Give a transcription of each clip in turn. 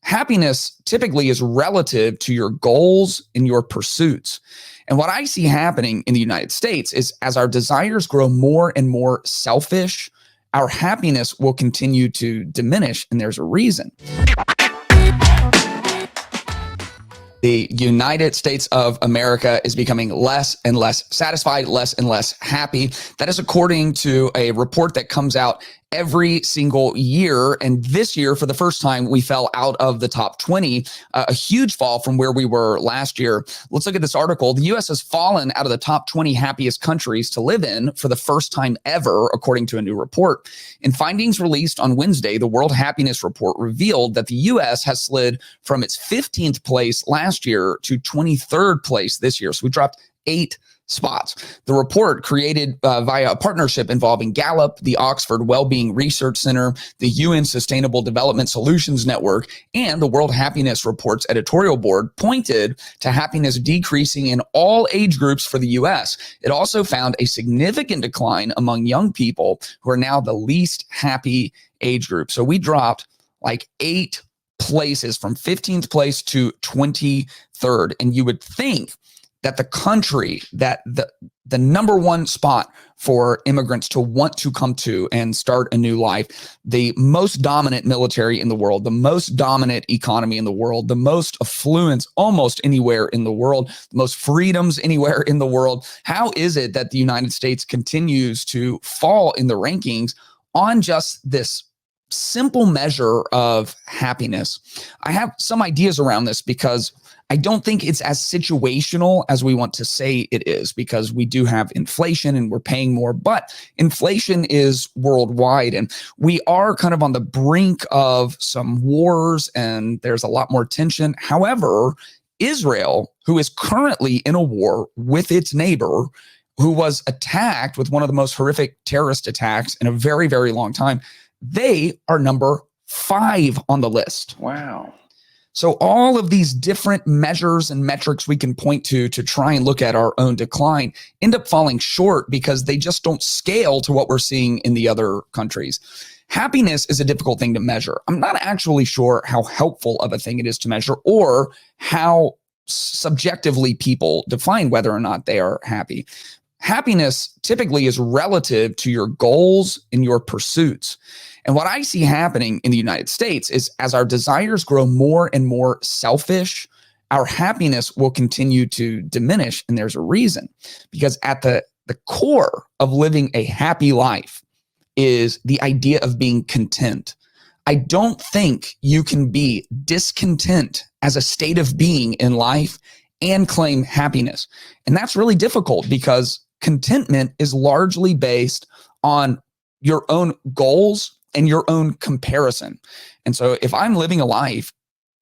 Happiness typically is relative to your goals and your pursuits. And what I see happening in the United States is as our desires grow more and more selfish, our happiness will continue to diminish. And there's a reason. The United States of America is becoming less and less satisfied, less and less happy. That is according to a report that comes out every single year. And this year, for the first time, we fell out of the top 20, a huge fall from where we were last year. Let's look at this article. The U.S. has fallen out of the top 20 happiest countries to live in for the first time ever, according to a new report. In findings released on Wednesday, the World Happiness Report revealed that the U.S. has slid from its 15th place last year to 23rd place this year. So we dropped 8 spots. The report, created via a partnership involving Gallup, the Oxford Wellbeing Research Center, the UN Sustainable Development Solutions Network, and the World Happiness Report's editorial board, pointed to happiness decreasing in all age groups for the U.S. It also found a significant decline among young people, who are now the least happy age group. So we dropped like 8 places from 15th place to 23rd. And you would think that the country, that the number one spot for immigrants to want to come to and start a new life, the most dominant military in the world, the most dominant economy in the world, the most affluence almost anywhere in the world, the most freedoms anywhere in the world. How is it that the United States continues to fall in the rankings on just this simple measure of happiness? I have some ideas around this because I don't think it's as situational as we want to say it is, because we do have inflation and we're paying more, but inflation is worldwide and we are kind of on the brink of some wars and there's a lot more tension. However, Israel, who is currently in a war with its neighbor, who was attacked with one of the most horrific terrorist attacks in a very, very long time, they are number 5 on the list. Wow. So all of these different measures and metrics we can point to try and look at our own decline end up falling short because they just don't scale to what we're seeing in the other countries. Happiness is a difficult thing to measure. I'm not actually sure how helpful of a thing it is to measure or how subjectively people define whether or not they are happy. Happiness typically is relative to your goals and your pursuits. And what I see happening in the United States is as our desires grow more and more selfish, our happiness will continue to diminish. And there's a reason, because at the core of living a happy life is the idea of being content. I don't think you can be discontent as a state of being in life and claim happiness. And that's really difficult because contentment is largely based on your own goals and your own comparison. And so if I'm living a life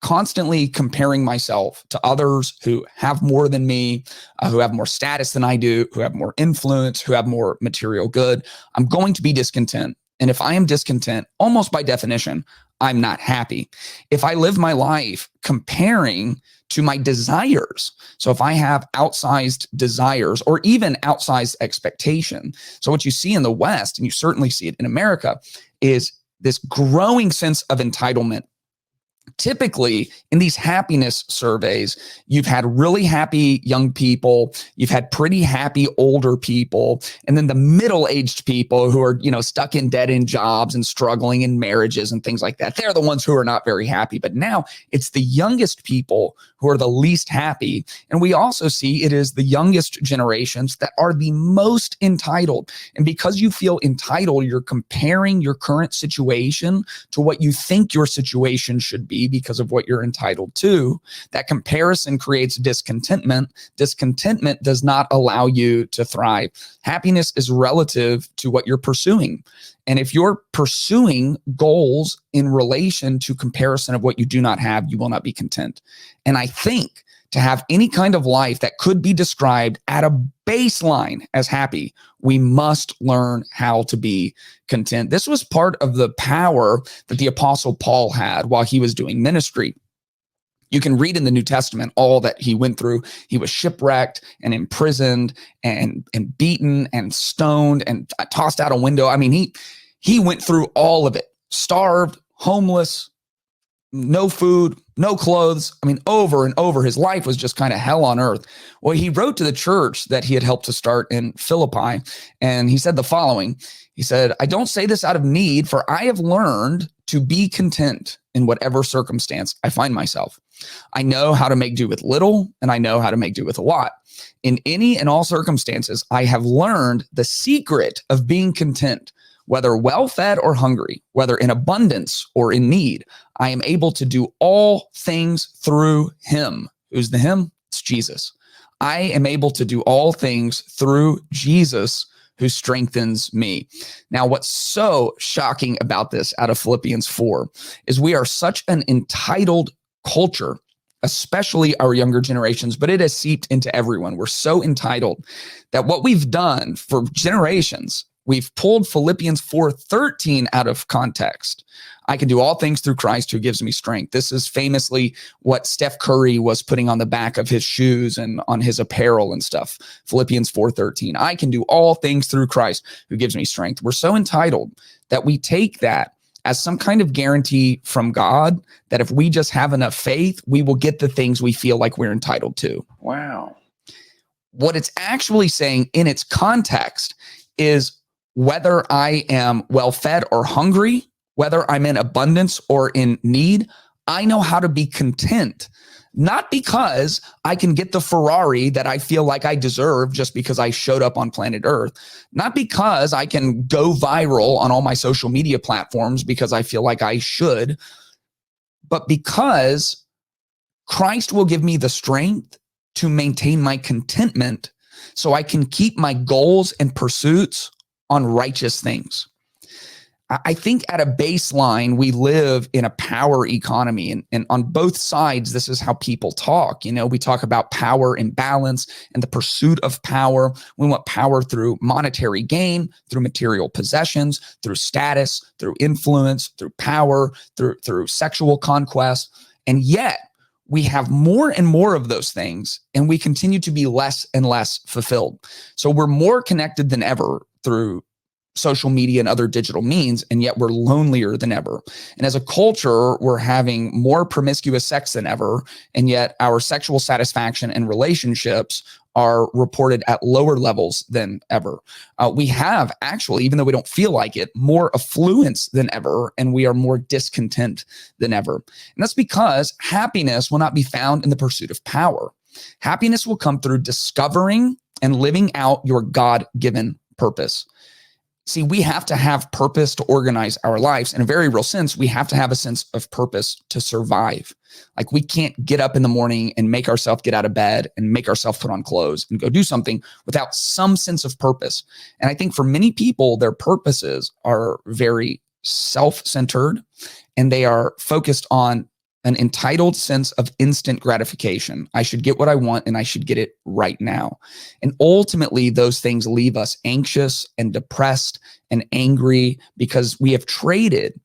constantly comparing myself to others who have more than me, who have more status than I do, who have more influence, who have more material good, I'm going to be discontent. And if I am discontent, almost by definition, I'm not happy. If I live my life comparing to my desires, so if I have outsized desires or even outsized expectation, so what you see in the West, and you certainly see it in America, is this growing sense of entitlement. Typically, in these happiness surveys, you've had really happy young people, you've had pretty happy older people, and then the middle-aged people who are, stuck in dead-end jobs and struggling in marriages and things like that. They're the ones who are not very happy. But now it's the youngest people who are the least happy. And we also see it is the youngest generations that are the most entitled. And because you feel entitled, you're comparing your current situation to what you think your situation should be because of what you're entitled to. That comparison creates discontentment. Discontentment does not allow you to thrive. Happiness is relative to what you're pursuing. And if you're pursuing goals in relation to comparison of what you do not have, you will not be content. And I think to have any kind of life that could be described at a baseline as happy, we must learn how to be content. This was part of the power that the Apostle Paul had while he was doing ministry. You can read in the New Testament all that he went through. He was shipwrecked and imprisoned and beaten and stoned and tossed out a window. I mean, he went through all of it, starved, homeless, no food, no clothes. I mean, over and over, his life was just kind of hell on earth. Well, he wrote to the church that he had helped to start in Philippi, and he said the following. He said, I don't say this out of need, for I have learned to be content in whatever circumstance I find myself. I know how to make do with little, and I know how to make do with a lot. In any and all circumstances, I have learned the secret of being content, whether well-fed or hungry, whether in abundance or in need. I am able to do all things through him. Who's the him? It's Jesus. I am able to do all things through Jesus who strengthens me. Now, what's so shocking about this out of Philippians 4 is we are such an entitled culture, especially our younger generations, but it has seeped into everyone. We're so entitled that what we've done for generations, we've pulled Philippians 4:13 out of context. I can do all things through Christ who gives me strength. This is famously what Steph Curry was putting on the back of his shoes and on his apparel and stuff. Philippians 4:13. I can do all things through Christ who gives me strength. We're so entitled that we take that as some kind of guarantee from God that if we just have enough faith, we will get the things we feel like we're entitled to. Wow. What it's actually saying in its context is whether I am well-fed or hungry, whether I'm in abundance or in need, I know how to be content. Not because I can get the Ferrari that I feel like I deserve just because I showed up on planet Earth. Not because I can go viral on all my social media platforms because I feel like I should, but because Christ will give me the strength to maintain my contentment so I can keep my goals and pursuits on righteous things. I think at a baseline, we live in a power economy, and on both sides, this is how people talk. You know, we talk about power imbalance and the pursuit of power. We want power through monetary gain, through material possessions, through status, through influence, through power, through sexual conquest. And yet we have more and more of those things, and we continue to be less and less fulfilled. So we're more connected than ever through social media and other digital means, and yet we're lonelier than ever. And as a culture, we're having more promiscuous sex than ever, and yet our sexual satisfaction and relationships are reported at lower levels than ever. We have actually, even though we don't feel like it, more affluence than ever, and we are more discontent than ever. And that's because happiness will not be found in the pursuit of power. Happiness will come through discovering and living out your God-given purpose. See, we have to have purpose to organize our lives. In a very real sense, we have to have a sense of purpose to survive. Like, we can't get up in the morning and make ourselves get out of bed and make ourselves put on clothes and go do something without some sense of purpose. And I think for many people, their purposes are very self-centered, and they are focused on an entitled sense of instant gratification. I should get what I want, and I should get it right now. And ultimately, those things leave us anxious and depressed and angry because we have traded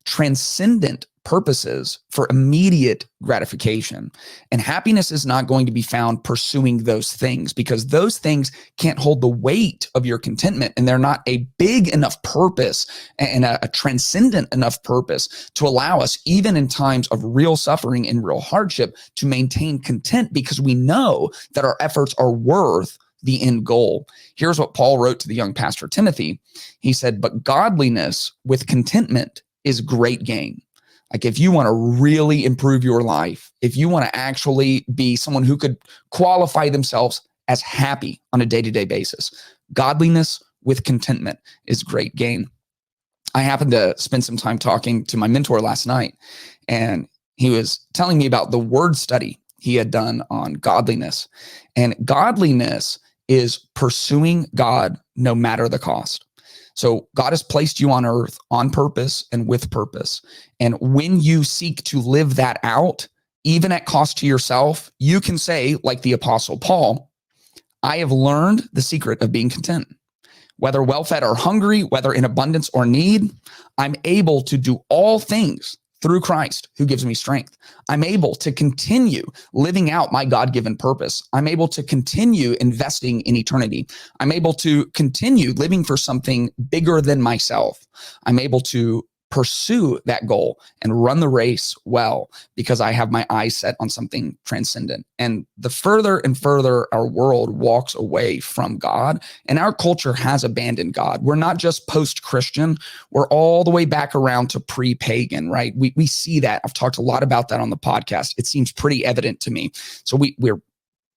transcendent purposes for immediate gratification. And happiness is not going to be found pursuing those things, because those things can't hold the weight of your contentment, and they're not a big enough purpose and a transcendent enough purpose to allow us, even in times of real suffering and real hardship, to maintain content, because we know that our efforts are worth the end goal. Here's what Paul wrote to the young pastor Timothy. He said, "But godliness with contentment is great gain." Like, if you want to really improve your life, if you want to actually be someone who could qualify themselves as happy on a day-to-day basis, godliness with contentment is great gain. I happened to spend some time talking to my mentor last night, and he was telling me about the word study he had done on godliness. And godliness is pursuing God no matter the cost. So God has placed you on earth on purpose and with purpose. And when you seek to live that out, even at cost to yourself, you can say, like the Apostle Paul, I have learned the secret of being content. Whether well-fed or hungry, whether in abundance or need, I'm able to do all things through Christ who gives me strength. I'm able to continue living out my God-given purpose. I'm able to continue investing in eternity. I'm able to continue living for something bigger than myself. I'm able to pursue that goal and run the race well because I have my eyes set on something transcendent. And the further and further our world walks away from God, and our culture has abandoned God. We're not just post-Christian, we're all the way back around to pre-pagan, right? We see that. I've talked a lot about that on the podcast. It seems pretty evident to me. So we're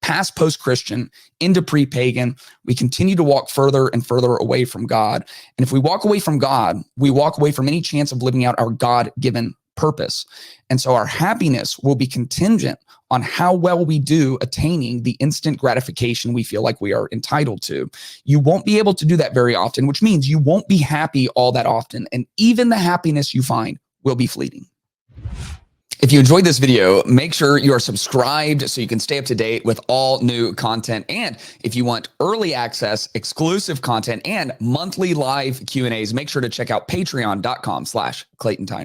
past post-Christian into pre-pagan. We continue to walk further and further away from God. And if we walk away from God, we walk away from any chance of living out our God-given purpose. And so our happiness will be contingent on how well we do attaining the instant gratification we feel like we are entitled to. You won't be able to do that very often, which means you won't be happy all that often. And even the happiness you find will be fleeting. If you enjoyed this video, make sure you are subscribed so you can stay up to date with all new content. And if you want early access, exclusive content, and monthly live Q&As, make sure to check out patreon.com/ClaytonTyner.